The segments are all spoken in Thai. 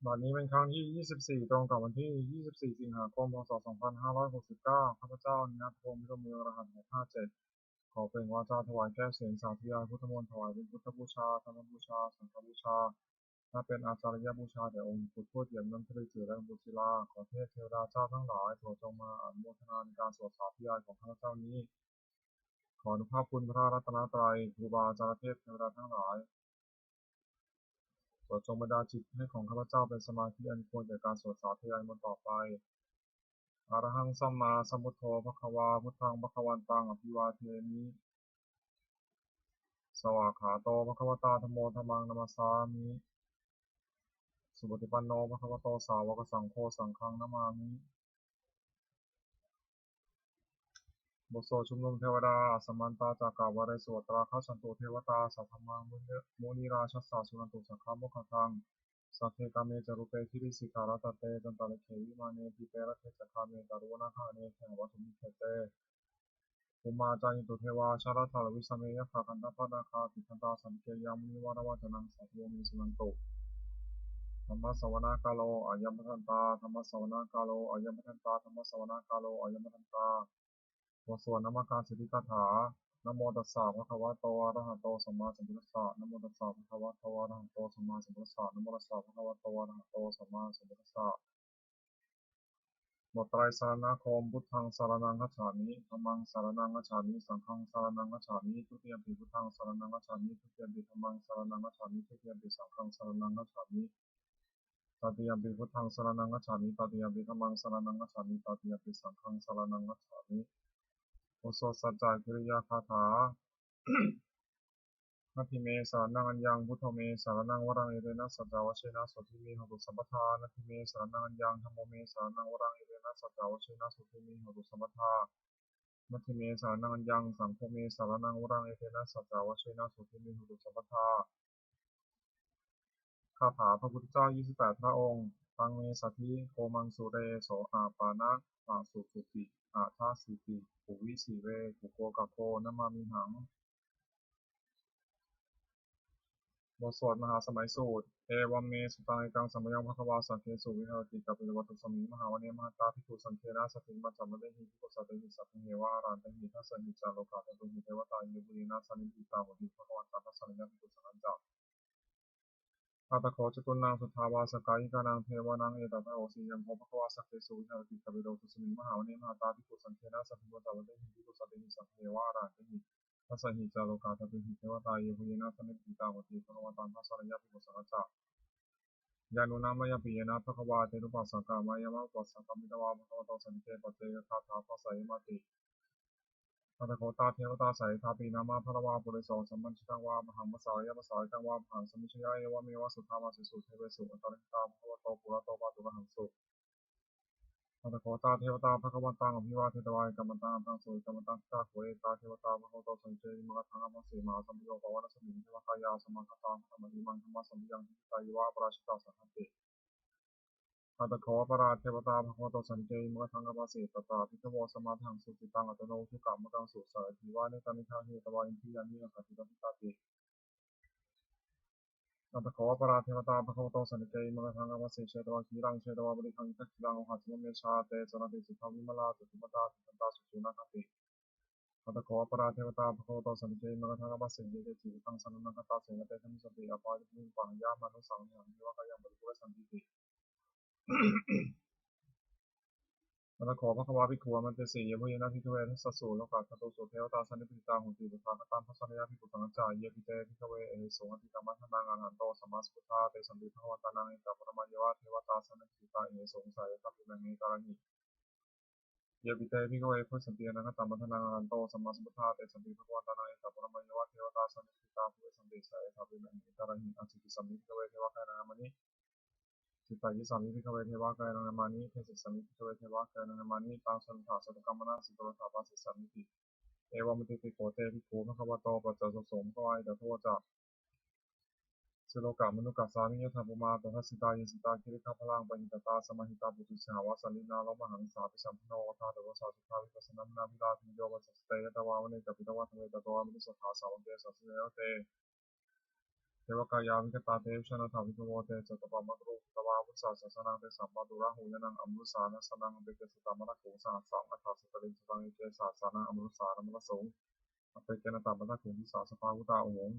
วันนี้เป็นครั้งที่ 24 ตรงกับวันที่ 24 สิงหาคม พ.ศ. 2569 ข้าพเจ้านินัทพงศ์มิตรมือรหัส657ขอเป็นวาจาถวายแก้วเสียงสาธยายพุทธมนต์ถวายเป็นพุทธบูชาธรรมบูชาสังฆบูชาและเป็นอาจารยบูชาแด่องค์พุทธผู้เยี่ยมน้ำทะเลจืดและบุตรศิลาขอเทพเทวดาเจ้าทั้งหลายโปรดจงมาอนุโมทนาในการสวดสาธยายของข้าพเจ้านี้ขออนุภาพคุณพระรัตนตรัยครูบาอาจารย์เทพเทวดาทั้งหลายโปรดจงบันดาลจิตให้ของข้าพเจ้าเป็นสมาธิอันควรแก่การสวดสาธยายมนต์ต่อไปอะระหังสัมมาสัมพุทโธภควาพุทธังภควันตังอภิวาเทมิสวากขาโตภควตาธัมโมธัมมังนัมสสามิสุปฏิปันโนภควโตสาวกสังโฆสังฆังนามามิบทสวดชุมนุมเทวดาสัมมันตาจากกาวาเรสวตราข้าชันตุเทวตาสัทธมังมุนีราชัสสะสุนันตุสักขามุขทังสัพเพกาเมจารุเปคิริสิการะตะเตจันตะเลเขวิมาเนติเตระเทจักขาเมตารุวนาคาเนเขวัตุมิเขเตภูมาจายิตุเทวาชาลทาลวิสเมยะขากันตปะนาคาติคันตาสัมเกยามุนิวานวาจนังสัพโยมิสุนันตุธรรมสวนากาโลอายัมปทันตาธรรมสวนากาโลอายัมปทันตาธรรมสวนากาโลอายัมปทันตาบทสวดนามการสิทธิคาถานะโมตัสสะภะคะวะโตอะระหะโตสัมมาสัมพุทธัสสะนะโมตัสสะภะคะวะโตอะระหะโตสัมมาสัมพุทธัสสะนะโมตัสสะภะคะวะโตอะระหะโตสัมมาสัมพุทธัสสะบทไตรสรณคมพุทธังสรณังคัจฉามิธัมมังสรณังคัจฉามิสังฆังสรณังคัจฉามิทุติยมปิพุทธังสรณังคัจฉามิทุติยมปิธัมมังสรณังคัจฉามิทุติยมปิสังฆังสรณังคัจฉามิตติยมปิพุทธังสรณังคัจฉามิตติยมปิธัมมังสรณังคัจฉามิตติยมปิสังฆังสรณังคัจฉามิโอโสถสัจจะกิริยาคาถานัตถิเมสารนังอัญญังพุทโธเมสารนังวรังเอเรนะสัจจาวเชนะสุทิเมหตุสัมปทานัตถิเมสารนังอัญญังธัมโมเมสารนังวรังเอเรนะสัจจาวเชนะสุทิเมหตุสัมปทานัตถิเมสารนังอัญญังสังโฆเมสารนังวรังเอเรนะสัจจาวเชนะสุทิเมหตุสัมปทาคาถาพระพุทธเจ้า28พระองค์ตังเมสัทธิโกมังสุเรโสอาปานะอาสุสุติอาชาสิติปุวิสีเวปุโกกะโคนะมามิหังบทสวดมหาสมัยสูตรเอวัมเมสุตังเอกังสัมมยังภควาสังเคสุวิหารติกัปปิวัตุสมิงมหาวเนมหตาภิกขุสังเคนะสติมัจจามะเตหิภิกขุสัตเตหิสัพเพเหวะอารันเตหิทัสสหิจาโลกาเตตุหิเทวตาอิบุรีนาสันนิปิตาหุติภควันตัสสะนิยภิกขุสังฆัจจาอาตโคจตุนังสุทธาวาสกายิกานังเทวานังเอตัตโอสียังโภภควาสังเคสุวิหารติกัปปิโตตุสมิงมหาวเนมหตาภิกขุสังเคนะสติมัจจามะเตหิภิกขุสัตเตหิสัพเพเหวะอารันเตหิทัสสหิจาโลกาเตตุหิเทวตาอิบุรีนาสันนิปิตาหุติภควันตัสสะนิยภิกขุสังฆัจจา ยานุนามายปียนะภควาเตนุปัสสกามายามะปัสสกามิตวาภควโตสันเตปเจกคาถาภาษายมาติอัตโคตาเทวตาสายทาปีนามาพระวาปุริโสสัมมัญชิตังวามหังมัสสายะมัสสายตังวาหังสมิชยะเอวะเมวะสุทธามาสิสุเทเวสุอัตตริตาภควโตปุระโตปาตุระหังสุอัตโคตาเทวตาภควันตังอภิวาเทตวายกัมมันตังอัตตังสุกัมมันตังตาโขเอตาเทวตาภควโตสันเจมะทังอมัสสีมาสัมปโยปวารสมิงเทวคายาสมังคตาธรรมหิมังธรรมสัมยังทิตายวะปราชิตาสังฆติ อัตโขปราเทวตาภควโตสันเจมะทังกปาสิตตาภิกขโวสมาทังสุจิตังอัตโนทุกขมกังสุสารทิวานิกามิทาเหตวาอินทิยานิอัคติตปิตาติอัตโขปราเทวตาภควโตสันเจมะทังกปาสิเชตวาคีรังเชตวาบริคังทักขิรังหัตถมเมชาเตสนติสุทาวิมลาตุติมตาสุขันตาสุสุนัคติอัตโขปราเทวตาภควโตสันเจมะทังกปาสิเยเตจิตังสนุนัคตาเสนเตชมิสติอปาจิมิปังยามานุสังหังเทวกายังบริปุเรสันติติอัตถโขภควาภิกขุมันเตสียพุยนะภิกขเวทัสสะสูโลกาคตุสุเทวตาสันนิปิตาหุติปุถาคตังทัสสะนยภิกขุสังฆจาเยปิเตภิกขเวเอหิสงอติกัมมัทนังอรหันโตสัมมาสัมพุทธาเตสัมปิภควตานังเอกปรมัยยวะเทวตาสันนิปิตาเอหิสงสายทัพพิมังเอการหิเยปิเตภิกขเวพุทธสันติอนังคตัมมัทนังอรหันโตสัมมาสัมพุทธาเตสัมปิภควตานังเอกปรมัยยวะเทวตาสันนิปิตาพุทธสันติสายทัพพิมังเอการหิอสิกิสัมมิภิกขเวเทวะกายนามณิจิตตายิสัมมิภิกขเวเทวะกายนามานิเทศิสัมมิภิกขเวเทวะกายนามานิตังสันถาสัตกรรมนาสิกรถาปัสสิสัมมิติเอวามติติโกเตภิกขุภควโตปัจจสสมภวายตโทจักสิโลกามนุกัสสามิยถาปุมาปัสสิตายิสิตาคิริขพลังปหิตตาสมหิตาปุติสหวสันลินาโลมหังสาปิสัมพโนวทาตวสาสุขาวิปัสสนานาภิลาภิโยวัสสเตยตวาวเนกปิตวะธเวตโตอมิสุขาสาวเกสัสเนโยเต เทวกายาวิกตาเตชนะถาวิกโวเตจตปามัตรุตวาวุสาสสนังเตสัมปะตุระหูยนังอมรุสานะสนังเบเกสตามะระโขสหัสสังอัฏฐสตริงสตังเกสาสานังอมรุสานมะสงอเปเกนตามะระโขทิสาสภาวุตาโอหง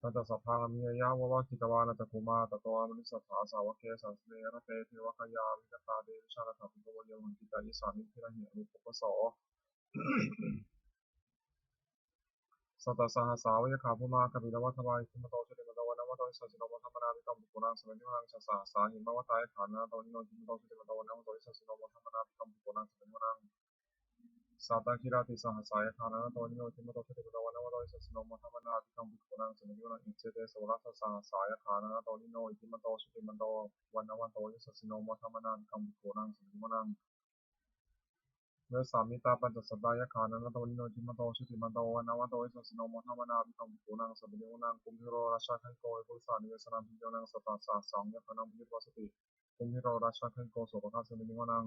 ตัจสัพพังมียาวะวะกิตวานะจักุมาตโตอมนิสัทธาสาวกเกสัสเนระเตเทวกายาวิกตาเตชนะถาวิกโวเยวังกิตายิสานิทิระหิอนุปปโส สัตตสหัสสาวะขาภูมาคปิลวัฏวายคุมโตชติมโตวันวัตโตสัจจิโนมัทธรรมนาภิกรรมปุกุรังสมัยนิวังชัสสะสาหิมวัตตายขานนาโตนิโนจิมโตชติมโตวันวัตโตสัจจิโนมัทธรรมนาภิกรรมปุกุรังสมัยนิวังสัตตคิราติสหัสสายขานนาโตนิโนจิมโตชติมโตวันวัตโตสัจจิโนมัทธรรมนาภิกรรมปุกุรังสมัยนิวังอิเจเตสวรัสสหัสสายขานนาโตนิโนจิมโตชติมโตวันวัตโตสัจจิโนมัทธรรมนาภิกรรมปุกุรังสมัยนิวัง เมื่อสามิตาปัญจสัตตายขานันโตนิโนจิมโตชุติมันโตวันวันโตอิสัสโนมทัมนาภิกรรมปุนังสัมปิโนนังกุมพิโรราชาขันโกเอกุสานิเวสนังพิโยนังสัตตาสาสังยะขนังพิโยสติกุมพิโรราชาขันโกโสภคาสัมปิโนนัง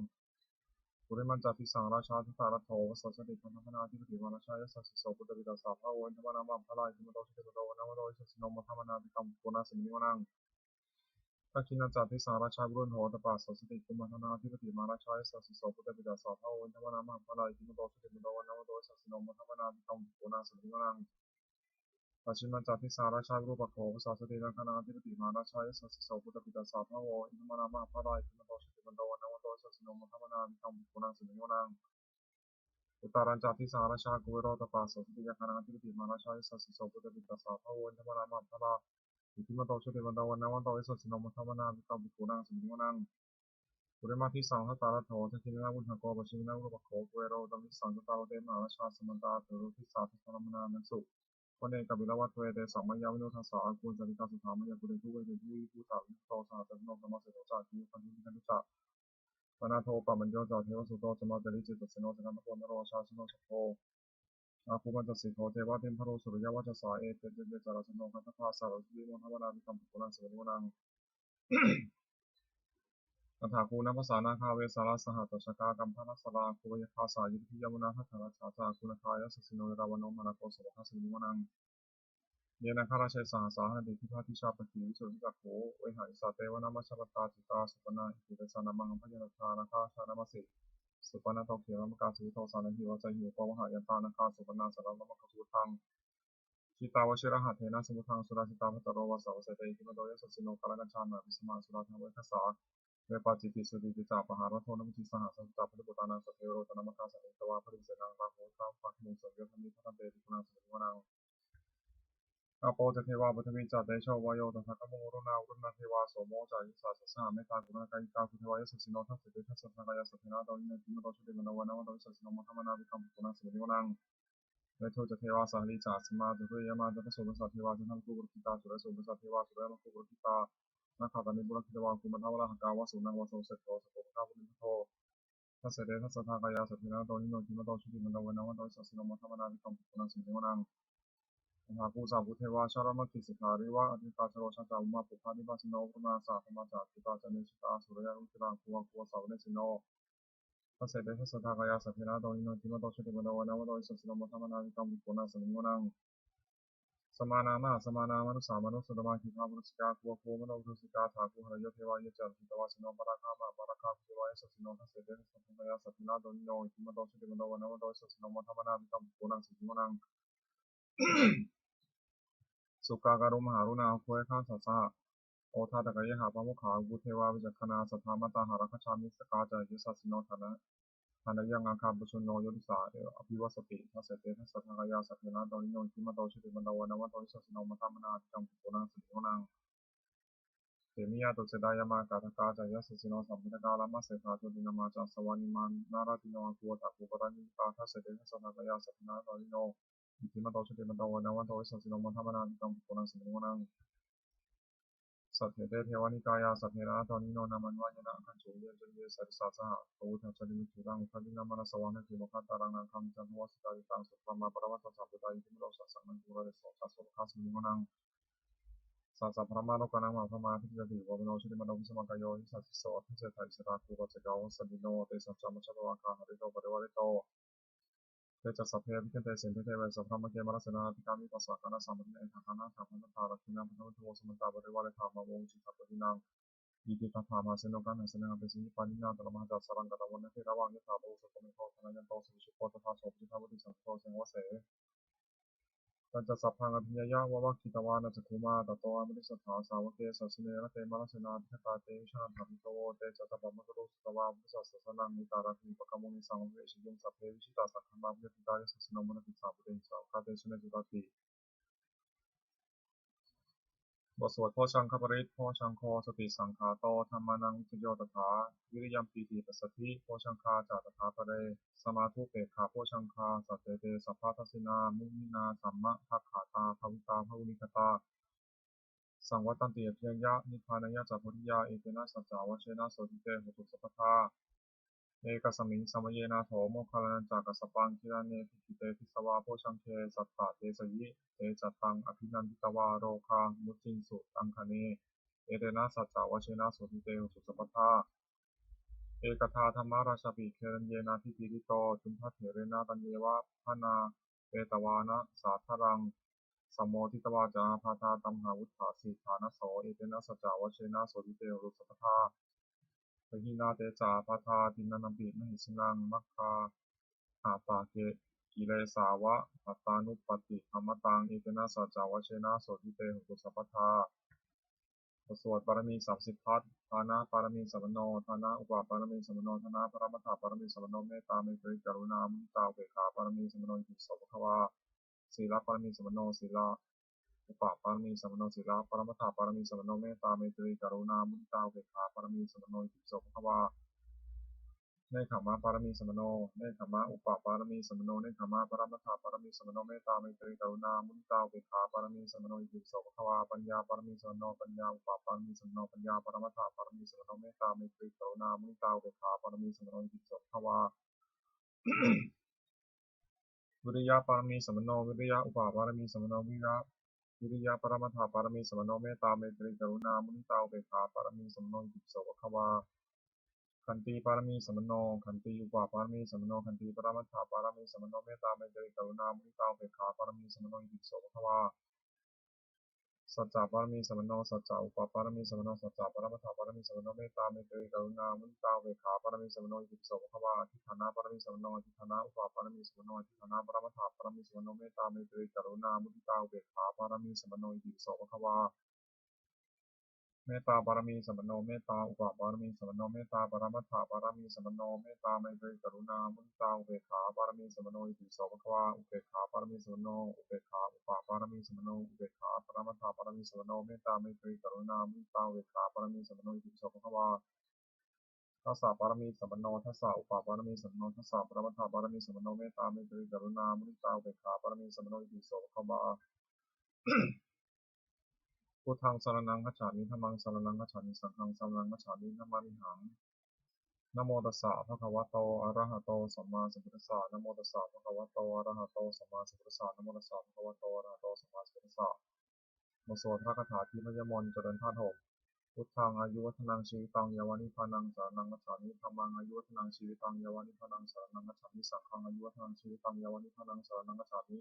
ปุริมันจัติสังราชาทุตารัตโถวสัสติพันธพนาธิปติวาราชายสัสสิโสปุตตปิตาสาภาวันธรรมนามัมพลายจิมโตชุติมันโตวันวันโตอิสัสโนมทัมนาภิกรรมปุนังสัมปิโนนัง ทักขิณาจาติสาราชาบุรุษโหตปาสสติกุมารนาธิปติมาราชายสัสสิโสปุตตปิดาสาภาวันธรรมนามหาภลายกิมโตสุติมิโตวันนวโตสัสสิโนมธรรมนาภิกรรมปุนาสุติมนังปัจฉิมาจาติสาราชาบุรุษปโขสัสตินังคณาธิปติมาราชายสัสสิโสปุตตปิดาสาภาวันธรรมนามหาภลายกิมโตสุติมิโตวันนวโตสัสสิโนมธรรมนาภิกรรมปุนาสุติมนังอุตารัญจาติสาราชากุเวโรตปาสสติยาคณาธิปติมาราชายสัสสิโสปุตตปิดาสาภาวันธรรมนามหาภลายกิมโตสุติมิโตวันนวโตสัสสิโนมธรรมนาภิกรรมปุนาสุติมนัง ปุริมาทิสังฆตาลโถสักินาบุญหโกปชินาบุปโขเวโรตัมมิสังฆตาลเตมหาราชาสมันตาเถรุทิสาทุพรมนานันสุคนเอกบิลวัตเวเตสัมมยาวิโนทัสสะอากูลจติกาสุธามยากุเรทุเวเตทุวิภูตาวิโตสหัสโนธรรมเสโตจาคิปันธิกันตุจะปนาโทปะมัญโยจาเทวสุโตจมาเตริจิตสโนสกันตโกนโรชาชโนสโพอาภูมันตสิโกเทวะเทมพโรสุริยวัชสาเอเตเตจารสโนคัตถาสารสวิโมทวนาวิกัมปุกุลังสวิโมนัง ตถาคูณภาษานาคาเวสาราสหัตชกากัมพนาสลาคุวยภาษายุทธิยมุนาทัตถาชาจาคุณคายสสิโนราวโนมานาโกสวะคาสิมิวนังเยนะคาราชัยสหัสาหติทิพาทิชาปกิวิสุทธิจักโขเวหายสาเตวนามัชปตาจิตาสุปนาอิติเสนามังพยานานาคาชานามาสิสุปนาโตเขมกาสุโตสานันหิวใจหิวปวหายตานาคาสุปนาสารนมกสุทังชิตาวชิระหัตเถนะสมุทังสุราชิตาพัตโรวาสาวเสเตหิมโดยสสิโนกาลกัญชานาวิสมาสุราธรรมเวคสา เวปาจิติสุติติจาปหารโทนมุทิสหสัจจาพุทธตานังสเทโรตนมกาสันตวาปริเสนังราโหตามปักมุสเยธมิพันเตติกุณังสุติวนังอาโปจะเทวาบุตมิจัตเตโชวายโยตัสสะกะโมรุณาอุรุณาเทวาโสโมจายิสาสสะเมตตากุณากายิกาคุเทวายสสิโนทัสสิทัสสะทากายสัพเพนะตอนิโนจิมโตชุติมโนวานาวโตสัสสิโนมทัมนาวิคัมปุณังสุติวนังเวทุจะเทวาสหลิจาสมาตุเรยมาจัตโสมสัตเทวาจันทังกุบุริตาสุรโสมสัตเทวาสุรยมกุบุริตานาคาตานิบุรคิตวาคุมันทวราหกาวาสุนังวาโสเสตโตสโภคาบุริโต ทัสเสเดทัสสะทากายาสัพพินาโตนิโนจิมโตชุติมันโตวันนวันโตสัสสิโนมัทธรรมนาวิคัมปุนังสิงห์นังมหาภูสาภูเทวาชารมกิสิการิวะอธิกาชโรชาจาอุมาปุพานิบาสิโนปุนาสาธรรมจากกิตาจันเนชิตาสุรยาลุจิรังภูวังภูวสาวเนสิโนทัสเสเดทัสสะทากายาสัพพินาโตนิโนจิมโตชุติมันโตวันนวันโตสัสสิโนมัทธรรมนาวิคัมปุนังสิงห์นังสมานามาสมานามานุสามานุสดมาคิภามุสกาภูวภูมโนรุสิกาถาภูหรโยเทวายเจริตวาสิโนปราคามาปราคาภูเทวายสัสสิโนทัสเสเดทัสสะทากายาสัพพินาโตนิโนจิมโตชุติมันโตวันนวันโตสัสสิโนมัทธรรมนาวิคัมปุนังสิงห์นัง สุกาการุมหารุณาภวยข้าสัสสะโอทาตกะยะหาปะมุขาบุเทวาวิจักขณาสัทธามตาหารัคชามิสกาจายิสัสสิโนธนะธนยังอาคาบุชุนโนโยติสาเออภิวัสติทัสเสเตทัสสะทากายาสัพเพนะโตนิโนจิมโตชุติมันโตวันนวันโตสัสสิโนมัทธรรมนาจังปุนังสิโนนังเตมิยาตุเสดายามากาทกาจายสัสสิโนสัมมิตกาลามาเสขาจุตินามาจาสวานิมานนาราติโนอัวตาภูปรานิตาทัสเสเตทัสสะทากายาสัพเพนะโตนิโนจิมโตชุติมันโตวันนวันโตสัสสิโนมัทธรรมนาจังปุนังสิโนนัง สัทเถเตเทวานิกายาสัพเพนะตอนิโนนามันวายนะขันจุเยจเยสัสสะสหะโตทัชนิมิจุรังคันตินามนัสวานะเทวคัตตารังนังคัมจันทวสกายิตังสุตตมะปรมัตถสัพพุตายิติมโลสัสสังนังกุระเดโสสัสสุขัสมิโนนังสัสสะพระมาโลกานังมหาพมาทิจติวะมโนชุติมโนวิสมกายโยหิสัสสิโสทัสเสไทยสราคูปัจจเกาวสันติโนเตสัจจามัชฌวาคาหริโตปริวาริโต เตจัสสะเพวิคันเตเสนเทเทเวสัพพะมะเกมรัสนาธิกามิปัสสะคณะสัมปะเนเอทัคณะสัมปันตาลักขิณังพุทธโธสมันตาบริวารธรรมวงจิตตปะทินังอิติตัฏฐามาเสโนกันหาเสนังเปสิปานินาตระมหาจัสสรังกตวันเนติระวังยถาโพสโตมิโคธนายันโตสุวิชุโคตถาโสปิทาวติสังโฆเสงวเสตันจัสสัพพังอภิญญายะวะวัคคิตวานัจขุมาตโตอมฤสัทธาสาวเกสัสเนระเตมรัสนาภิกตาเตวิชาธรรมิโตเตจัตตปัมมะกรุสตวาวุสัสสะนังนิตาราภิปะกะโมนิสังเวชิยงสัพเพวิชิตาสังฆมาภิติตายสัสสนมนติสาปุเตสาวกาเตสุเนจุตติ บทสวดโพชังคปริตโพชังโคสติสังขาโตธรรมานังวิจโยตถาวิริยัมปีติปัสสธิโพชังคาจาตถาปะเรสมาธุเปกขาโพชังคาสัตเตเตสัพพะทัสสินามุนินาสัมมะทักขาตาภวิตาภวุนิกตาสังวัตตันติเพียยะนิพพานายะจัพพุริยาเอเตนะสัจจาวเชนะโสติเตหุตุสัพพทาเอกสมิงสมัยเยนาโถโมคคัลลนันจากัสสปังคิราเนทิกิเตทิสวาโพชังเคสัตตะเตสยิเตจัตตังอภินันทิตวาโรคามุจินสุตังคเนเอเตนะสัจจาวเชนะโสติเตหุตุสัพพทาเอกทาธรรมราชปิเครัญเยนาทิปิริโตจุนทัตเถเรนาตัญเยวะพนาเปตวานะสาธรังสมโมทิตวาจาภาทาตัมหาวุฒาสิฐานโสเอเตนะสัจจาวเชนะโสติเตหุตุสัพพทาปหินาเตจาปาทาตินันปิมหิสนังมัคคาอาตาเกกิเลสาวะปัตตานุปติธรรมตังเอเตนะสัจจาวเชนะโสติเตหุตุสัพพทาสวดบารมี30ทัศฐานะปารมีสัมมโนฐานะอุปปารมีสัมมโนฐานะปรมัตถปารมีสัมมโนเมตตาเมตตากรุณามุทิตาอุเบกขาปารมีสัมมโนอิติโสภควาศีลปารมีสัมมโนศีลอุปปารมีสัมมโนศีลปรมัตถปารมีสัมมโนเมตตาเมตตากรุณามุทิตาอุเบกขาปารมีสัมมโนอิติโสภควาเนคขมะปารมีสัมมโนเนคขมะอุปปารมีสัมมโนเนคขมะปรมัตถปารมีสัมมโนเมตตาเมตตากรุณามุทิตาอุเบกขาปารมีสัมมโนอิติโสภควาปัญญาปารมีสัมมโนปัญญาอุปปารมีสัมมโนปัญญาปรมัตถปารมีสัมมโนเมตตาเมตตากรุณามุทิตาอุเบกขาปารมีสัมมโนอิติโสภควาวิริยะปารมีสัมมโนวิริยะอุปปารมีสัมมโนวิริยะปรมัตถปารมีสัมมโนเมตตาเมตตากรุณามุทิตาอุเบกขาปารมีสัมมโนอิติโสภควาขันติปารมีสัมมโนขันติอุปปารมีสัมมโนขันติปรมัตถปารมีสัมมโนเมตตาเมตตากรุณามุทิตาอุเบกขาปารมีสัมมโนอิติโสภควาสัจจะปารมีสัมมโนสัจจะอุปปารมีสัมมโนสัจจะปรมัตถปารมีสัมมโนเมตตาเมตตากรุณามุทิตาอุเบกขาปารมีสัมมโนอิติโสภควาอธิฐานะปารมีสัมมโนอธิฐานะอุปปารมีสัมมโนอธิฐานะปรมัตถปารมีสัมมโนเมตตาเมตตากรุณามุทิตาอุเบกขาปารมีสัมมโนอิติโสภควาเมตตาบารมีสัมปันโนเมตตาอุปบารมีสัมปันโนเมตตาปรมัตถบารมีสัมปันโนเมตตาไมตรีกรุณามุทิตาอุเบกขาบารมีสัมปันโนอิติโสภควาอุเบกขาบารมีสัมปันโนอุเบกขาอุปบารมีสัมปันโนอุเบกขาปรมัตถบารมีสัมปันโนเมตตาไมตรีกรุณามุทิตาอุเบกขาบารมีสัมปันโนอิติโสภควาทัสสะบารมีสัมปันโนทัสสะอุปบารมีสัมปันโนทัสสะปรมัตถบารมีสัมปันโนเมตตาไมตรีกรุณามุทิตาอุเบกขาบารมีสัมปันโนอิติโสภควาพุทธังสรณังคัจฉามิธัมมังสรณังคัจฉามิสังฆังสรณังคัจฉามินะมามิหัง นะโมตัสสะภะคะวะโตอะระหะโตสัมมาสัมพุทธัสสะนะโมตัสสะภะคะวะโตอะระหะโตสัมมาสัมพุทธัสสะนะโมตัสสะภะคะวะโตอะระหะโตสัมมาสัมพุทธัสสะบทสวดพระคาถาที่พยมนต์เจริญธาตุหกพุทธังอายุวัฒนังชีวิตังยาวานิพานังสารนังกัจฉามิธัมมังอายุวัฒนังชีวิตังยาวานิพานังสารนังกัจฉามิสังฆังอายุวัฒนังชีวิตังยาวานิพานังสารนังกัจฉามิ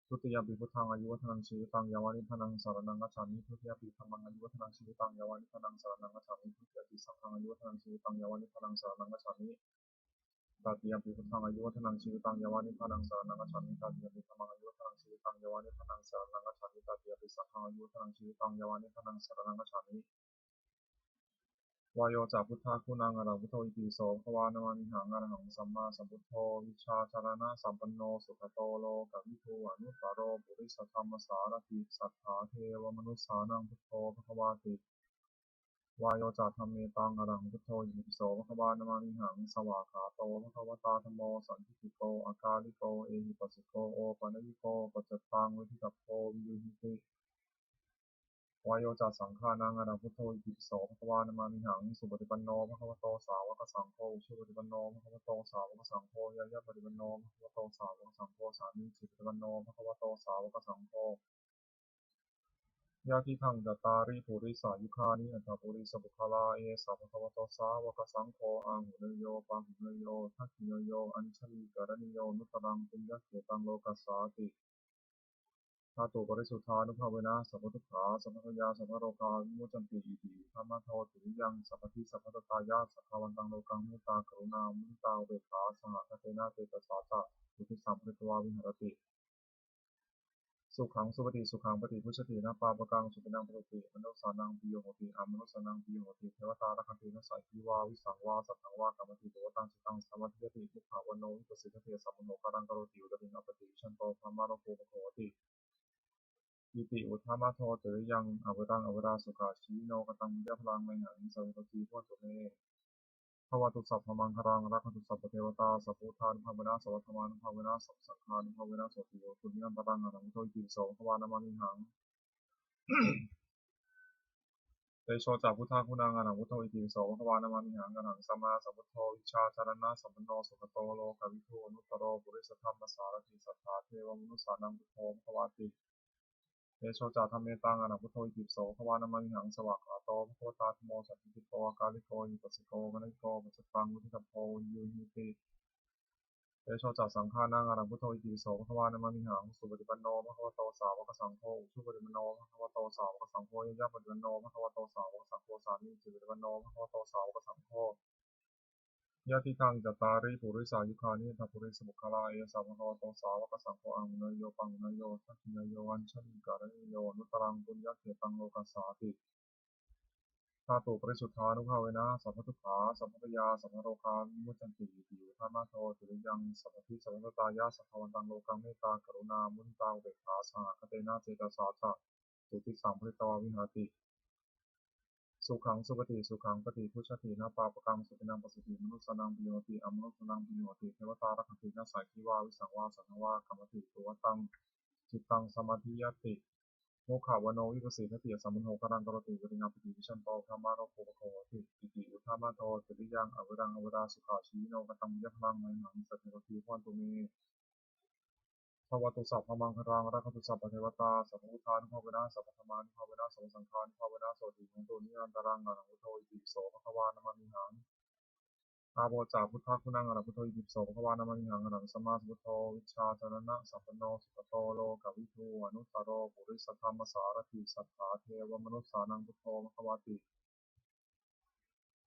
ทุติยมปีพุทธังอายุวัฒนังชีวิตังยาวานิพานังสารนังกัจฉามิทุติยมปีธัมมังอายุวัฒนังชีวิตังยาวานิพานังสารนังกัจฉามิทุติยมปีสังฆังอายุวัฒนังชีวิตังยาวานิพานังสารนังกัจฉามิตาติยมปีพุทธังอายุวัฒนังชีวิตังยาวานิพานังสารนังกัจฉามิตาติยมปีธัมมังอายุวัฒนังชีวิตังยาวานิพานังสารนังกัจฉามิตาติยมปีสังฆังอายุวัฒนังชีวิตังยาวานิพานังสารนังกัจฉามิวายโยจาพุทธาคุณังอรหังพุทโธอิติโสภควานามามิหังอรหังสัมมาสัมพุทโธวิชาจารณะสัมปันโนสุขโตโลกวิทูอนุตตรโรปุริสธรรมสารถิสัทธาเทวมนุสสานังพุทโธภควาติวายโยจาธรรมเมตังอรหังพุทโธอิติปิโสภควานามามิหังสวากขาโตภควตาธัมโมสันทิฏฐิโกอากาลิโกเอหิปัสสิโกโอปัญญิโกปัจจตังเวทิตาโพวิยุหิติวายโยจัสสังฆานังอรหังพุทโธอิติปิโสภควานามามิหังสุปฏิปันโนภควโตสาวกสังโฆอุชุปฏิปันโนภควโตสาวกสังโฆยะยะปฏิปันโนภควโตสาวกสังโฆสามีจิปฏิปันโนภควโตสาวกสังโฆ ยะทิทังจัตตาริปุริสายุคานิอัตถปุริสบุคลาเอสะภะคะวะโตสาวกสังโฆอาหุเนยโยปะหุเนยโยทักขิเนยโยอัญชลีกรณิโยนุตตรังปุญญเขตังโลกัสสาติธาตุปริสุทธานุภาเวนะสัพพทุกขาสัพพยาสัพพโรคาวิมุตตันติอิติธรรมะโทติยังสัพพทิสัพพตตายะสัพพวันตังโลกังมุตตากรุณามุตตาเวขาสหคเตนะเตตสาสะสุติสัมภิตวาวิหารติสุขังสุปฏิสุขังปฏิพุชตินะปาปกังสุปินังปฏิมโนสานังปิโยโหติอามโนสานังปิโยโหติเทวตาระคันตินะสัยทิวาวิสังวาสัทธังวากรรมติโตตังสิตังสมาธิยติมุขาวโนวิปัสสิทธิสัมโนกรังกโรติอุตติงอปติชันโตธรรมารโภปโคติอิติอุทธามาโทเตยังอวตังอวราสุขาชีโนกตังยะพลังไมหังสัมปติพุทโธเมภวตุสัพพมังครังรักขตุสัพพเทวตาสัพพุทธานุภาเวนะสัพพธรรมานุภาเวนะสัพพสังฆานุภาเวนะโสติโยตุญญันตรังอรังโตอิติโสภวานามามิหังเตโชจาพุทธาคุณังอนังพุทโธอิติโสภวานามามิหังอนังสัมมาสัมพุทโธวิชาจารณะสัมปันโนสุขโตโลกวิทูอนุตตโรปุริสธรรมสารถิสัทธาเทวมนุสสานังพุทโธภวาติเตโชจาธรรมเมตังอนังพุทโธอิติโสภวานามามิหังสวากขาโตภควตาธโมสัพพิติโกอากาลิโกหิปัสสิโกมณิโกปัจจตังวุฒิตัพโพยูหิติเตโชจักสังฆานังอรหังพุทโธอิติปิโสภควานามามิหังสุปฏิปันโนภควโตสาวกสังโฆอุชุปฏิปันโนภควโตสาวกสังโฆยะยะปฏิปันโนภควโตสาวกสังโฆสามีจิปฏิปันโนภควโตสาวกสังโฆยะทิทังจัตตาริปุริสายุคานิทัพปุริสบุคลาเอสะภควโตสาวกสังโฆอังเนยโยปังเนยโยทักขิเนยโยอัญชลีกาเรโยนุตตรังปุญญเขตังโลกัสสาติธาตุปริสุทธานุภาเวนะสัพพทุกขาสัพพยาสัพพโรคาวิมุตตันติอิติธรรมะโทติริยังสัพพทิสัพพตายะสัพพวันตังโลกังเมตตากรุณามุนตาเวขาสหคเตนะเจตสาสะสุติสัมภิตวาวิหารติสุขังสุปฏิสุขังปฏิพุชตินาปาปกังสุปินังปสติมนุสสนังปิโยติอมนุสสนังปิโยติเทวตารักขันตินาสายทิวาวิสังวาสัทธวากรรมติตัวตังจิตตังสมาธิยติโมขาวโนวิปัสสิทธิสัมมโนกรังกรติวิริยปฏิวิชันโตธรรมารโภปโคติอิติอุทามาโตติริยังอวรังอวราสุขาชีโนกตังยะพลังไมหังสัตถทีพรตุเมภวตุสัพพมังครังรักขตุสัพพเทวตาสัพพุทธานุภาเวนะสัพพธรรมานุภาเวนะสัพพสังฆานุภาเวนะโสติของตุนิยันตรังอนังพุทโธอิติปิโสภควานามามิหังอาโภจาพุทธาคุณังอนังพุทโธอิติปิโสภควานามามิหังอนังสัมมาสัมพุทโธวิชชาจารณะสัพพโนสุขโตโลกวิทูอนุตตโรปุริสธรรมสารถิสัทธาเทวมนุสสานังพุทโธภควาติ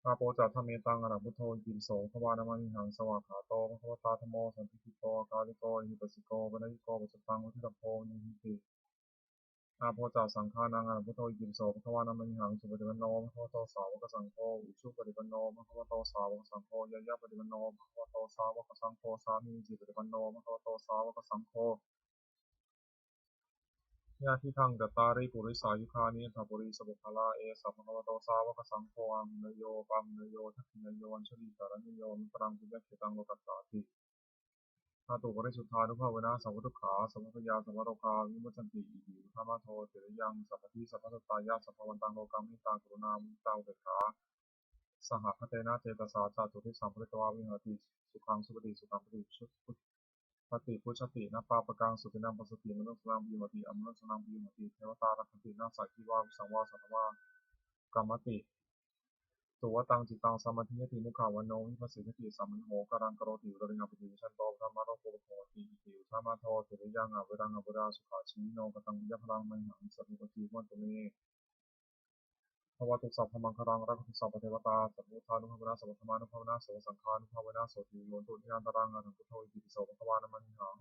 อาโปจัตถเมตังอนังพุทโธอิติปิโสภควานามามิหังสวากขาโตภควตาธโมสันติติโกกาลิโกอิปัสสิโกปะนิโกปัจจตังวุฒิตัพโพยิหิติอาโภจาสังฆานังอนังพุทโธอิติปิโสภควานามามิหังสุปฏิปันโนภควโตสาวกสังโฆอุชุปฏิปันโนภควโตสาวกสังโฆยะยะปฏิปันโนภควโตสาวกสังโฆสามีจิปฏิปันโนภควโตสาวกสังโฆญาทิทังจัตตาริปุริสายุคานิทัพปุริสบุคลาเอสะภควโตสาวกสังโฆอังเนยโยปังเนยโยทักขิเนยโยอัญชลีกาลนิโยมิตรังปุญญเขตังโลกัสสาติธาตุปริสุทธานุภาเวนะสัพพทุกขาสัพพยาสัพพโรคาวิมุตตันติอิติธรรมะโทติริยังสัพพทิสัพพตตายะสัพพวันตังโลกังมิตากรุณามุตตาเวขาสหคเตนะเจตสาจาตุทิสัมภริตวาวิหารติสุขังสุปฏิสุขังปฏิชุปฏิพุชตินาปาปกังสุตินังปสติมนุสสนังปิโยติอมนุสสนังปิโยติเทวตารักขันตินาสัยทิวาวิสังวาสัทธวากรรมติสุวตังจิตตังสมาธิยติมุขาวโนวิปัสสิทธิสัมมโหกรังกโรติวริงปฏิวิชันโตธรรมะโรโภโคติอิติอุทามาโทติริยังอเวรังอเวราสุขาชีโนกตังยะพลังไมหังสัพพิปติวันตุเมภวตุสัพพมังครังรักขุสัพพเทวตาสัพพุทธานุภาเวนะสัพพธรรมานุภาเวนะสัพพสังฆานุภาเวนะโสติโยนตุนิยันตรังอนังพุทโธอิติปิโสภควานามามิหัง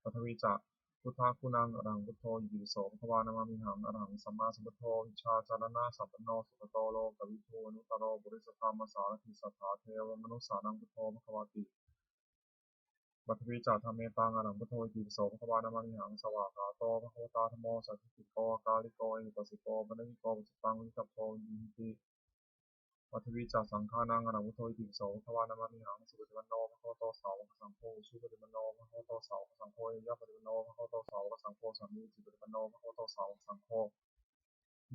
ปัทวีจะพุทธาคุณังอรังพุทโธอิติปิโสภควานามามิหังอรังสัมมาสัมพุทโธวิชาจารณะสัพพโนสุขโตโลกวิทูอนุตตโรปุริสธรรมสารถิสัทธาเทวมนุสสานังพุทโธภควาติปัทวีจะธรรมเมตังอรังพุทโธอิติปิโสภควานามามิหังสวากขาโตภควตาธโมสัจจิโกกาลิโกอิปัสสิโกปะนิโกปัจจตังวิทัพโพยิหิติวัฏวิจารสังฆานังอนังวุโธอิติปิโสภควานามามิหังสุปฏิปันโนภควโตสาวกสังโฆสุปฏิปันโนภควโตสาวกสังโฆยะปฏิปันโนภควโตสาวกสังโฆสามีจิปฏิปันโนภควโตสาวกสังโฆ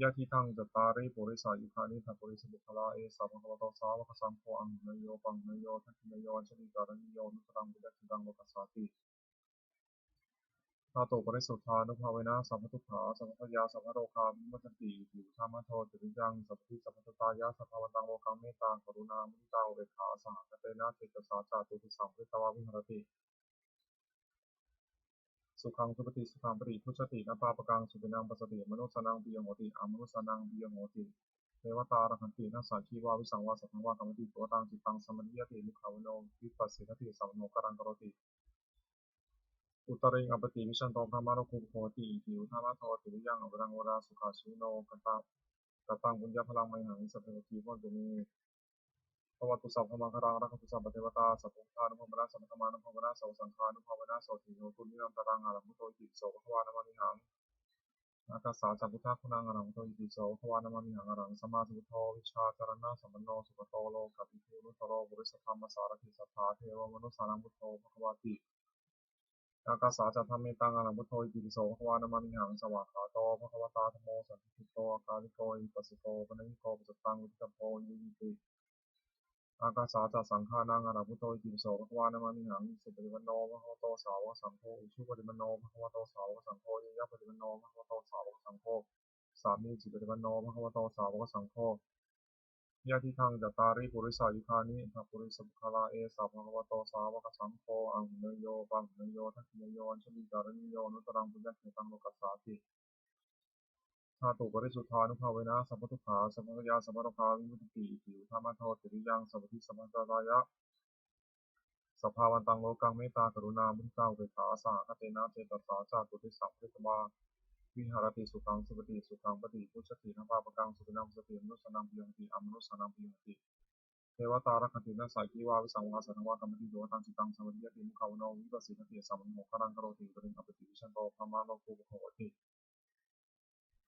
ยะทิทังจัตตาริปุริสายุคานิทัพปุริสบุคลาเอสะภควโตสาวกสังโฆอังเนยโยปังเนยโยทักขิเนยโยอัญชลีการณิโยนุตรังปุญญคิตังโลกัสสาติธ าตุปริสุทธานุภาเวนะสัพพทุกขาสัพพยาสัพพโรคาวิมุตติอิธรรมโทติริยังสัพพิสัพพตายะสัพพวันตังโลกังเมตตากรุณามุทิตาอุเบกขาสหคเตนะเตจสาจาตุติสัมฤตวาวิหรติสุขังสุปฏิสุขังปฏิพุชตินะปาปกังสุปินังปัสสติมนุสนังปิยโหติอมนุสนังปิยโหติเทวตาระคันตินัสสัจชีวาวิสังวาสัทธังวากรรมติตัวตังจิตตังสมนิยติมุขาวโนวิปัสสิทธิสัมโนกรังกโรติอุตริงอปติวิชันโตพระมารคุโหติอิทิวธรรมะโทติวิยังอวรังวราสุขาชิโนกตังบุญญาพลังไมหังสัพเพกีพวันตุเมภวตุสัพพมังคารังรักขุสัพพเทวตาสัพพุทธานุภาเวนะสัพพธรรมานุภาเวนะสัพพสังฆานุภาเวนะโสติโนตุนิรันตรังอรหัมุตโตอิติโสภควานามามิหังอากาสาจัพพุทธาคุณังอรหัมุตโตอิติโสภควานามามิหังอรหังสัมมาสัมพุทโธวิชาจารณะสัมปันโนสุขโตโลกัปปิทูนุตโรบุริสธรรมสารถิสัทธาเทวมนุสสานังพุทโธภควาติอากาสาจัตถเมตังอรหังพุทโธอิติปิโสภควานามามิหังสวากขาโตภควตาธัมโมสันติโตอากาลิโกอิปัสสิโกปะนิโกปัสสตังวิทัพโพยิวิติอากาสาจัสังฆานังอรหังพุทโธอิติปิโสภควานามามิหังสุปฏิปันโนภควโตสาวกสังโฆอุชุปฏิปันโนภควโตสาวกสังโฆยยะปฏิปันโนภควโตสาวกสังโฆสามีจิปฏิปันโนภควโตสาวกสังโฆยะทิทังจัตตาริปุริสายุคานิทัพปุริสบุคลาเอสาภควโตสาวกสังโฆอังเนโยปังเนโยทัคคิเนโยอัญชลิการณิโยนุตรังปุญญเขตังโลกัสสาติชาตุปริสุทธานุภาเวนะสัพพทุกขาสัพพยาสัพพโรคาวิมุตติอิติธรรมโทติริยังสัพพิสัมปตายะสัพพาวันตังโลกังเมตตากรุณามุทิตาอุเบกขาสหคเตนะเจตสาจาตุติสัมฤตวาวิหารติสุขังสุปฏิสุขังปฏิพุชตินะภาปกังสุปินังสติมนุสนังปิยติอมนุสนังปิยติเทวตารักขันตินัสสากีวาวิสังวาสัทวากรรมติโยตังจิตังสมัญญติมุขาวโนวิปัสสิทธิสัมโนครังกโรติปริงอปติวิชันโตพระมาโลกุภโหติ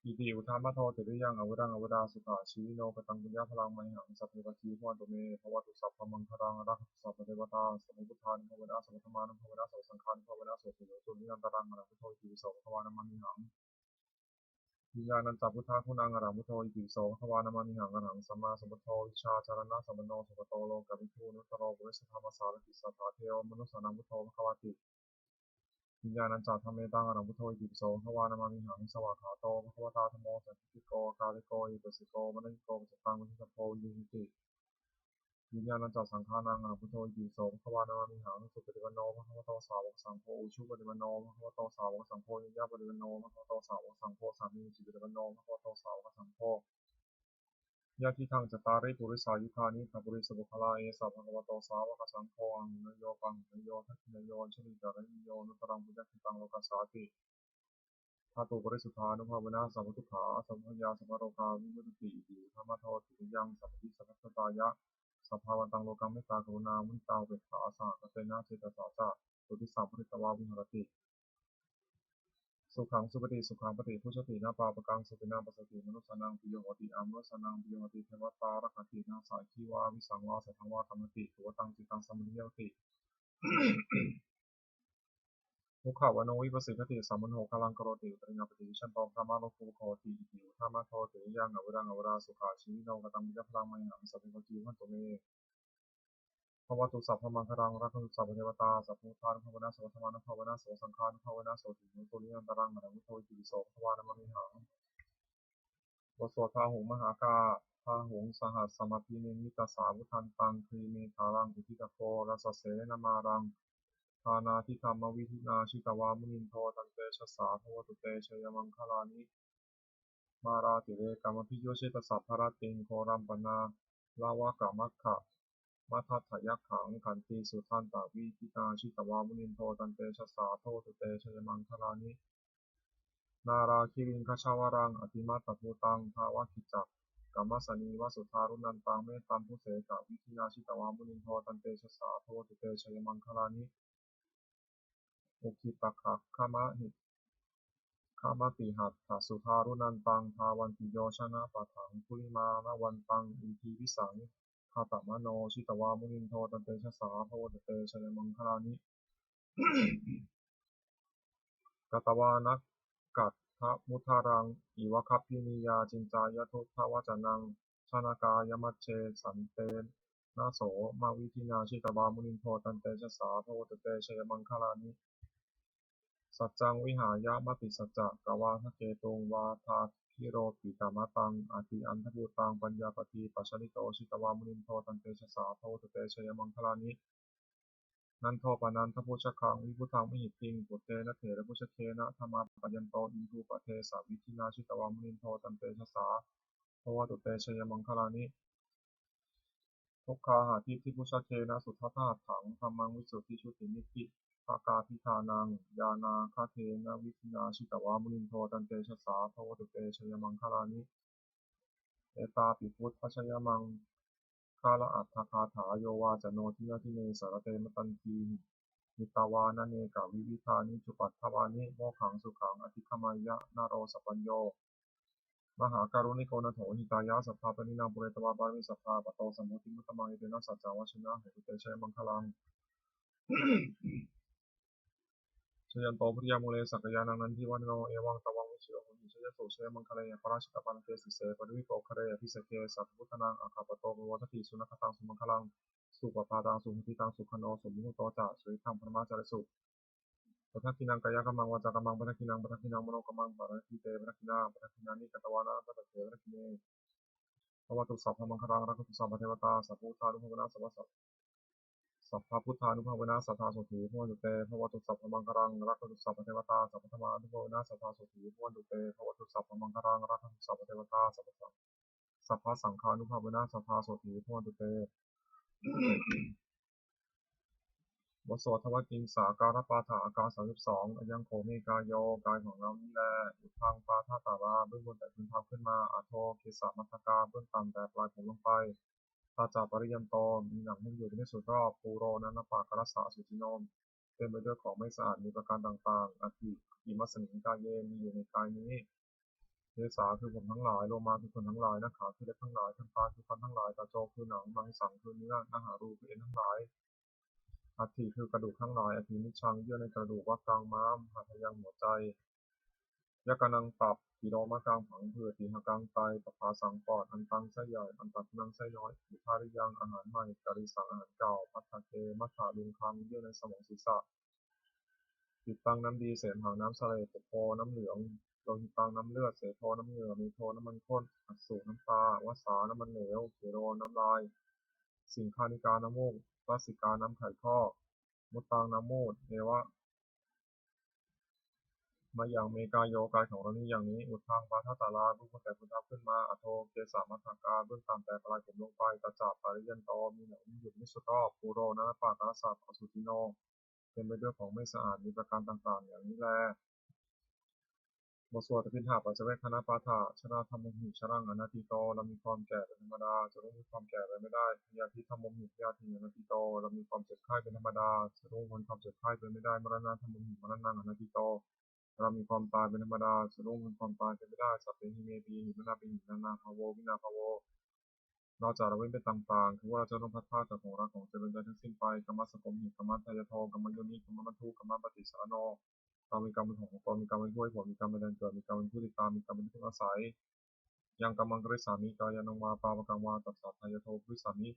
อิติอุทามะโทติริยังอวรังอวราสุขาชีวิโนกตังปุญญาพลังไมหังสัพเพปะคีพวันตุเมภวตุสัพพมังคารังรักขุสัพพเทวตาสัพพุทธานุภาเวนะสัพพธรรมานุภาเวนะสัพพสังฆานุภาเวนะโสติโยตุนิรันตรังอรหัมพุทโธอิติปิโสภควานามามิหังวิญญาณัญจพุทธาคุณังอรหัมพุทโธอิติปิโสภควานามามิหังอรหังสัมมาสัมพุทโธวิชาจารณะสัมปันโนสุขโตโลกวิทูนุตโรบุริสธรรมสารติสัทธาเทวมนุสสานังพุทโธภควาติวิญญาณัญจธรรมเมตังอรหังพุทโธอิติปิโสภควานามามิหังสวากขาโตภควตาธัมโมสันติโกกาลิโกอิปัสสิโกมะนิโกปัสสตังวิทัพโพยิวิติวิญญาณัญจสังฆานังอรหังพุทโธอิติปิโสภควานามามิหังสุปฏิปันโนภควโตสาวกสังโฆอุชุปฏิปันโนภควโตสาวกสังโฆยยะปฏิปันโนภควโตสาวกสังโฆสามีจิปฏิปันโนภควโตสาวกสังโฆยะทิทังจัตตาริปุริสายุคานิทัพปุริสบุคลาเอสาภควโตสาวกสังโฆอังเนโยปังเนโยทัคคิเนโยอัญชลิการณิโยนุตรังปุญญคิตังโลกัสสาติธาตุปริสุทธานุภาเวนะสัพพทุกขาสัพพยาสัพพโรคาวิมุตติอิติธรรมโทติริยังสัพพิสัพพตายะสัพพาวันตังโลกังเมตตากรุณามุทิตาอุเบกขาสหคเตนะเจตสาจาตุติสัมฤตวาวิหรติสุขังสุปฏิสุขังปฏิพุชตินะปาปกังสุปินังปัสสติมนุสสานังปิโยโหติอมนุสสานังปิโยโหติเทวตารักขันตินัสสาคีวาวิสังวาสัทธังวากรรมติตัวตังจิตังสมุนิยติมุขาวโนวิปัสสิทธิสัมมโนคลังกโรติปริญญาปฏิวิชันโตพระมาโลกุโคติอิติอุทามะโทติยังอวรังอวราสุขาชีวิโนกตังมิจพลังไมหังสัพเพปะกีพันตุเมภวตุสัพพมังคารังรักขุสัพพเทวตาสัพพุทธานุภาเวนะสัพพธรรมานุภาเวนะสัพพสังฆานุภาเวนะโสติโนตุนิรันตรังอรหังพุทโธอิติปิโสภควานามามิหังวสวดพาหุงมหากาพาหุงสหัสสมพิเนมิตาสาวุทันตังครีเมธารังอุทิตโกรัสเสนมารังทานาทิธรรมวิธินาชิตวามุนินโทตันเตชะสาภวตุเตชยมังคลานิมาราติเรกามพิโยเชตสัพพระติงโครัมปนาลาวากามัคคะมัทธัยักขังขันติสุทันตวิธินาชิตวามุนินโทตันเตชะสาโทตุเตชยมังคลานินาราคิริงคชาวรังอติมาตภูตังภาวะกิจักกัมมัสสนีวสุทารุนันตังเมตัมพุเสกวิธินาชิตวามุนินโทตันเตชะสาโทตุเตชยมังคลานิอุคิปะขะขมะหิขามติหัตถสุทารุนันตังภาวันติโยชนะปะถังคุลิมานะวันตังอิทิวิสังคาตมโนชิตวามุนินโทตันเตชะสาโทตุเตชยมังคลานิกตวานักกัตถมุทารังอิวคัพพินิยาจินจายทุทวจนังชนากายมัชเชสันเตนาโสมาวิธินาชิตวามุนินโทตันเตชะสาโทตุเตชยมังคลานิส สัจจังวิหายะมติสัจจะกวาทะเกตุงวาทาพิโรปิกามะตังอาทิอันทภูตังปัญญาปฏิปัชชนิโตชิตวามุนินโทตันเตชะสาโทตุเตชยมังคลานินันโทปนันทพุชคังวิพุทังมิหิติงปุเตนะเถระพุชเคนะธรรมาปัญญโตอินทูปะเทสาวิธินาชิตวามุนินโทตันเตชะสาโทตุเตชยมังคลานิทุกขาหาทิทิพุชเคนะสุทัตถะถังธรรมังวิสุทธิชุตินิพิภากาพิธานังยานาคาเทนะวิธินาชิตวามุนินโทตันเตชะสาโทตุเตชยมังคลานิเอตาปิพุทธชยมังคาละอัตถคาถาโยวาจโนทินาทิเนสารเตมตันทีนิตาวานเนกาวิวิธานิจุปัฏฐวานิโมขังสุขังอธิคมายะนาโรสปัญโยมหาการุณิโกณโถหิตายะสัพพะปนินางปุเรตวาบามิสัพพะปะโตสมุติมุตตมังเอเตนะสัจจาวชนะเหตุเตชะมังคลังชยันโตพุทธยามุเลสักยานังนันทิวันโนเอวังตวังวิเชโอหิชยโสเชมังคเลยปราชิตปันเตสิเสปริวิโปคะเรอภิเสเกสัพพุทธนังอาคาปโตปวัตติสุนัขตังสุมังคลังสุปปาตังสุหุติตังสุขโนสุมุตโตจะสุริทังพระมาจารสุปัทกินังกายกัมมังวาจากัมมังปัทกินังมโนกัมมังปาราทิเตปัทกินาปัทกินานิกตวานาปัทเตปัทกิเนภวตุสัพพมังคลังรักตุสัพพเทวตาสัพพุทธานุภวนาสัพพสัพพพุทธานุภาวนาสัทธาสุถีพวันตุเตภวตุสัพพมังคลังรักตุสัพพเทวตาสัพพธรรมานุภาวนาสัทธาสุถีพวันตุเตภวตุสัพพมังคลังรักตุสัพพเทวตาสัพพสังฆานุภาวนาสัทธาสุถีพวันตุเตบทสวดทวกิงสาการปาฐาอาการ32อยังโคเมกายโยกายของเรานี่แลอุทังปาทาตาราเบื้องบนแต่พื้นเท้าขึ้นมาอาโทเคสามัทกาเบื้องต่ำแต่ปลายผมลงไปตาจาปริยันโตมีหนังหุ้มอยู่ในสุดรอบปูโรนันปากรัสสะสุจิโนมเต็มไปด้วยของไม่สะอาดมีประการต่างๆอาทิอิมัสนิกายเยมีอยู่ในกายนี้เทสาคือผมทั้งหลายโลมาคือขนทั้งหลายนักขาคือเล็บทั้งหลายทันตาคือฟันทั้งหลายตาโจคือหนังมังสังคือเนื้อนาหารูคือเอ็นทั้งหลายอัฐิคือกระดูกทั้งหลายอัฐินิชังเยื่อในกระดูกวักกลางม้ามหัตถยังหัวใจยะกานังตับปีโลมะกลางผังผืดตีหกังไตปภาสังปอดอันตังไส้ใหญ่อันตัดนังไส้น้อยอิทาริยังอาหารใหม่กาลิสังอาหารเก่าพัทธเกมัทธาลุงคังเยื่อในสมองศีรษะติดตังน้ำดีเสมหะน้ำสะเลปโพน้ำเหลืองโลหิตังน้ำเลือดเสโทน้ำเหงื่อเมโทน้ำมันข้นอัสสุน้ำตาวสาน้ำมันเหลวเขโรน้ำลายสิงคานิกาน้ำมูกวสิกาน้ำไข่ข้อมุตตังน้ำมูดเอวะมาอย่างเมกายโยกายของเรานี้อย่างนี้อุทังปาทัตตาราบุคคลแต่พุทธขึ้นมาอโทเกสามัทกาเบื้องต่ำแต่ปลายผมลงไปตาจับปาริยันโตมีหนังหยุดมิสุรอบปูโรนะปากาสัพอสุติโนเป็นไปด้วยของไม่สะอาดมีประการต่างๆอย่างนี้แลบทสวดพินหาปัจเจเวคคณะปาฐะชนะธรรมหิชรังอนาติโตเรามีความแก่เป็นธรรมดาจะต้องมีความแก่ไปไม่ได้พยาธิธรรมหิพยาธิอนาติโตเรามีความเจ็บไข้เป็นธรรมดาจะต้องพ้นความเจ็บไข้ไปไม่ได้มรณะธรรมหิมรณะอนาติโตเรามีความตายเป็นธรรมดาจะต้องพ้นความตายไปไม่ได้สัพเพหิเมปีหิมนาปีหินานาภาโววินาภาโวนอกจากเราเว้นไปต่างๆคือว่าเราจะต้องพัดพลาดจากของรักของเจริญใจทั้งสิ้นไปกรรมสกมหิกรรมทายโทกรรมโยนิกรรมบรรทุกรรมปฏิสารโนเรามีกรรมเป็นของตนมีกรรมเป็นผู้ให้ผลมีกรรมเป็นแดนเกิดมีกรรมเป็นผู้ติดตามมีกรรมเป็นผู้อาศัยยังกรรมังกริสามิกายานังวาปาปกังวาตัสสะทายโทภุสามิ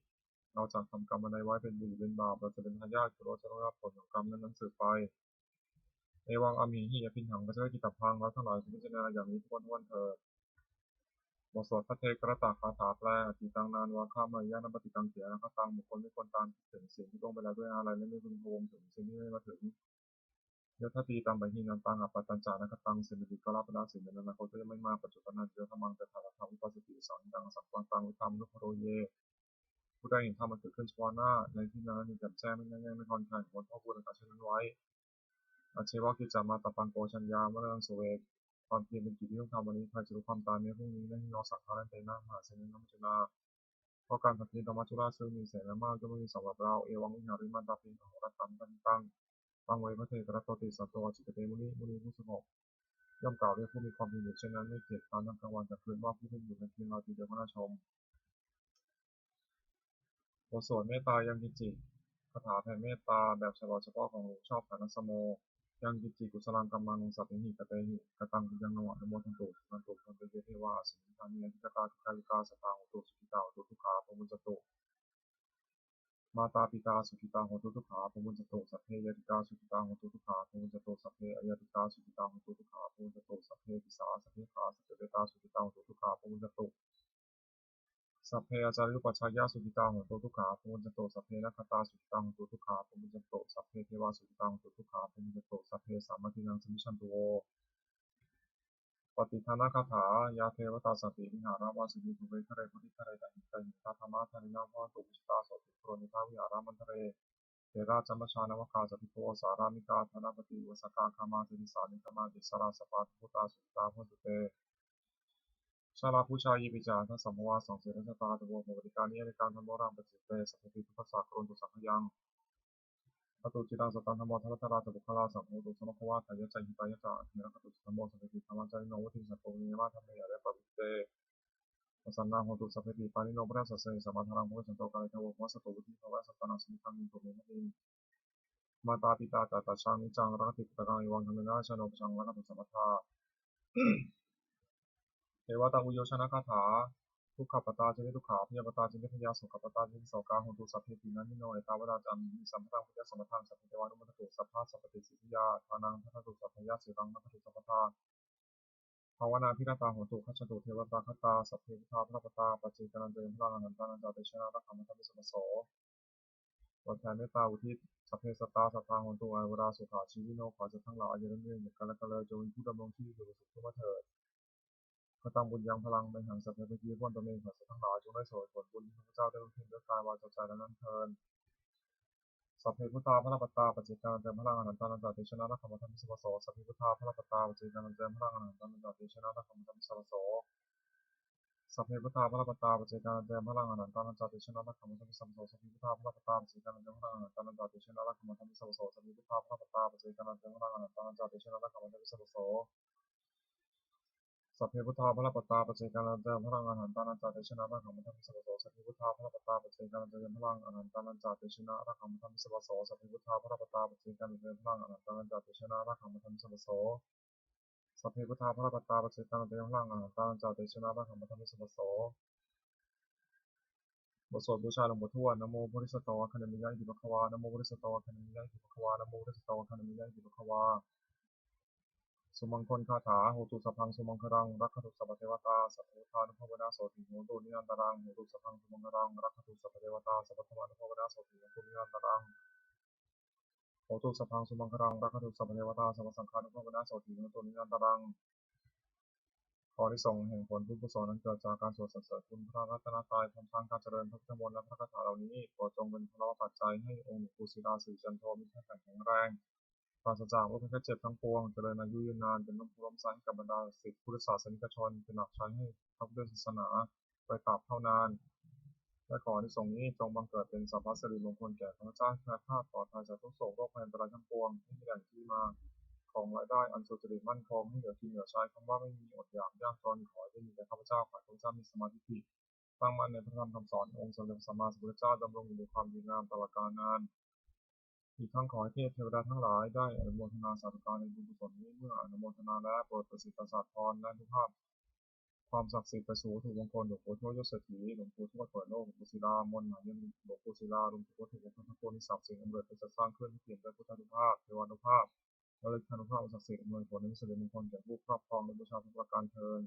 เราจะทำกรรมอะไรไว้เป็นบุญเป็นบาปเราจะเป็นทายาทคือเราจะต้องรับผลของกรรมนั้นสืบไปเอวังอามีหิยพินหังก็จะได้กิตพังเราทั้งหลายพิจารณาอย่างนี้ทุกวันเถิดบทสวดพระเทกรตาคาถาแปลอติตังนานวาข้ามายานปฏิตังเสียนะครับตังบุคคลไม่ควรตามถึงสิ่งที่ต้องไปแล้วด้วยอะไรและไม่พึงพวงถึงสิ่งที่ไม่มาถึงยถตีตามไปหินันตังอัปปตัญจานะครับตังสิ่งดีก็รับไปแล้วสิ่งนั้นนะเขาจะไม่มาปัจจุบันนั้นเจอธรรมังแต่ถาธรรมวิปัสสติสังดังสังกังตังวิธรรมนุพโรเยผู้ใดเห็นธรรมมันเกิดขึ้นเฉพาะหน้าในที่นั้นมีแจ่มแจ้งไม่แน่ไม่คอนแข่งคนพ่อพูดประกาศเช่นนั้นไว้อาชีวะกิจจามาตปังโกชัญญามรณงสุเวกความเพียรเป็นกิจที่ต้องทำวันนี้ใครจะรู้ความตายในพรุ่งนี้และหิโนสังขารเตนะมหาเสนน้ำจุนาเพราะการปฏิบัติธรรมจุฬาซึ่งมีแสนมากจะไม่มีสำหรับเราเอวังวิหาริมันตาปิงของรัตตังตั้งฟังไว้พระเทกรัตโตติสัตโตจิตเตมุนีผู้สงบย่อมกล่าวเรียกผู้มีความเป็นอยู่เช่นนั้นไม่เกียจคร้านทั้งกลางวันกลางคืนว่าผู้เป็นอยู่ในเพียงเราทีเดียวก็น่าชมบทสวดเมตตายังกิจิคาถาแผ่เมตตาแบบเฉพาะของหลวงชอบฐานสโมยังกิจิกุศลังกัมมังสัพเพหิกเตหิกตังยังนวะนโมทันตุทันตุทันเตเทวาสิทานิยทิกาทุกาลิกาสตาหุตุสุขิตาหุตุทุกขาปมุจจตุ มาตาปิตาสุขิตาโหตุทุกขาภูมิจตุสัพเพยติกาสุขิตาโหตุทุกขาภูมิจตุสัพเพอายติกาสุขิตาโหตุทุกขาภูมิจตุสัพเพติสาสัพเพขาสัพเพเวตาสุขิตาโหตุทุกขาภูมิจตุสัพเพอาจาริยุปัชฌายาสุขิตาโหตุทุกขาภูมิจตุสัพเพนัคขตาสุขิตาโหตุทุกขาภูมิจตุสัพเพเทวาสุขิตาโหตุทุกขาภูมิจตุสัพเพสามัคคีนังสมิชันตุโวปฏิทานาคาถายาเทวตาสติวิหาราวาสินิภูเวทะเรพุทธิทะเรตันหิตาธรรมะธานินาภวตุปิชตาโสติโครนิทาวิหารามันทะเรเทราจัมมชานวคาสติโพสารามิกาธนปฏิวสกาคามาติสานิกมาติสราสปาทุตาสุตาพุตุเตชาลาภูชายิปิจาทัสสมวาสังเสรสตาตโวโมติกานิยการธรรมรังปจิตเตสัพพิทุปัสสะโครนตุสังขยังปตุจิตังสตังธรรมทัตตราตบุคลาสัมโพตุสมควะทายะใจหิตายะจาเทระคตุสัมโมสัพพิธรรมจาริโนวัติสัพโพวิยมาธรรมะเรปวิเตสันนาโหตุสัพพิปานิโนปะสัสเสสัมมาทารังโมจันโตกาลิทาวะสตุวุติภวะสัตตนาสมิทังมิตุเมนะอิมาตาปิตาตาตาชังนิจังรักติตะกังอิวังธรรมินาชโนปชังรักตุสัมปทาเทวตาอุโยชนะคาถาทุกขปตาจินิทุกขาพยาปตาจินิพยาสุขปตาจินิโสกาโหตุสัพเพตินันนิโนเอตาวราจันมิสัมพังพุทธสัมปทังสัพเพเทวานุมัตตุสัพพะสัพพติสิทธิยาทานังทัตตุสัพพยาสิรังมัตตุสัพพทาภาวนาพิรตาโหตุขัจฉตุเทวตาคตาสัพเพพุทธาพระปตาปัจเจกนันเตมพลังอนันตานันจาเตชนะรักขมัตติสัมปโสตัวแทนเมตตาอุทิศสัพเพสัตตาสัพพาโหตุอาวราสุขาชีวิโนขอจะทั้งหลายยืนเนื่องอย่างกันและกันเลยจงมีผู้ดำรงที่อยู่สุขทุกเถิดกตังบุญยังพลังในหังสัพเพปกีพ้นตนเองขอสัตว์ทั้งหลายจงได้สวยผลบุญที่พระเจ้าได้บำเพ็ญด้วยกายวาจาใจและนั้นเทินสัพเพพุทธาพระปัตตาปัจเจกานันเตพลังอนันตานันตาเตชนะรักขมัตติสัมปโสสัพเพพุทธาพระปัตตาปัจเจกานันเตพลังอนันตานันตาเตชนะรักขมัตติสัมปโสสัพเพพุทธาพระปัตตาปัจเจกานันเตพลังอนันตานันตาเตชนะรักขมัตติสัมปโสสัพเพพุทธาพระปัตตาปัจเจกานันเตพลังอนันตานันตาเตชนะรักขมัตติสัมปโสสัพเพพุทธาพระปัตตาปัจเจกานันเตพลังอนันตานันตาเตชนะรักขมัตติสัมปโสสัพเพพุทธาพระปัตตาปัจเจกานันเตพลังอนันตานันจาเตชนะรักขมัตติสัมปโสสัพเพพุทธาพระปัตตาปัจเจกานันเตพลังอนันตานันจาเตชนะรักขมัตติสัมปโสสัพเพพุทธาพระปัตตาปัจเจกานันเตพลังอนันตานันจาเตชนะรักขมัตติสัมปโสสัพเพพุทธาพระปัตตาปัจเจกานันเตพลังอนันตานันจาเตชนะรักขมัตติสัมปโสบทสวดบูชาหลวงปู่ทวดนะโมพุทธิสตวะคะนะมิยะอิติภควานะโมพุทธิสตวะคะนะมิยะอิติภควานะโมพุทธิสตวะคะนะมิยะอิติภควาสุมังคลคาถาโหตุสัพพังสุมังคลังรักขตุสัพพเทวตาสัพพุทธานุภวนาโสติโหตุนิยันตรังโหตุสัพพังสุมังคลังรักขตุสัพพเทวตาสัพพธรรมานุภวนาโสติโหตุนิยันตรังโหตุสัพพังสุมังคลังรักขตุสัพพเทวตาสัพพสังฆานุภวนาโสติโหตุนิยันตรังขอที่ส่งแห่งผลบุญกุศลนั้นเกิดจากการสวดสรรเสริญคุณพระรัตนตรัยพร้อมทั้งการเจริญพระพุทธมนต์และพระคาถาเหล่านี้โปรดจงเป็นพลปัจจัยให้องค์หลวงปู่ศิลาสิริจันโทมีแข็งแรงปราศจากโรคภัยไข้เจ็บทั้งปวงเจริญอายุยืนนานเป็นร่มโพล่มไทรให้กับบรรดาศิษย์พุทธศาสนิกชนเป็นหลักใช้ให้พระพุทธศาสนาไปตราบเท่านานและขอที่ส่งนี้จงบังเกิดเป็นสัพพสิริมงคลแก่ข้าพเจ้าแคล้วคลาดปลอดภัยจากทุกโศกโรคภัยอันตรายทั้งปวงให้มีแหล่งที่มาของรายได้อันสุจริตมั่นคงให้เหลือกินเหลือใช้คำว่าไม่มีอดอยากยากจนขอให้มีแก่ข้าพเจ้าขอให้ข้าพเจ้ามีสมาธิตั้งมั่นในพระธรรมคำสอนองค์สมเด็จพระสัมมาสัมพุทธเจ้าดำรงอยู่ในความดีงามตลอดกาลนานอีกทั้งขอให้เทพเทวดาทั้งหลายได้อนุโมทนาสาธุการในบุญกุศลนี้เมื่ออนุโมทนาแล้วโปรดประสิทธิ์ประสาทพรและทุกภาพความศักดิ์สิทธิ์ประสูติถูกมงคลหลวงปู่ทวดยศเศรษฐีหลวงปู่ทวดเปิดโลกหลวงปู่ศิลามนต์หมายยังหลวงปู่ศิลาหลวงปู่ทวดถูกพระโพธิศักดิ์สิ่งอำนวยเป็นจัดสร้างขึ้นที่เปลี่ยนด้วยพุทธานุภาพเทวานุภาพและฤทธานุภาพศักดิ์สิทธิ์อำนวยผลในสิริมงคลแก่ผู้ครอบครองในบูชาทุกประการเทิน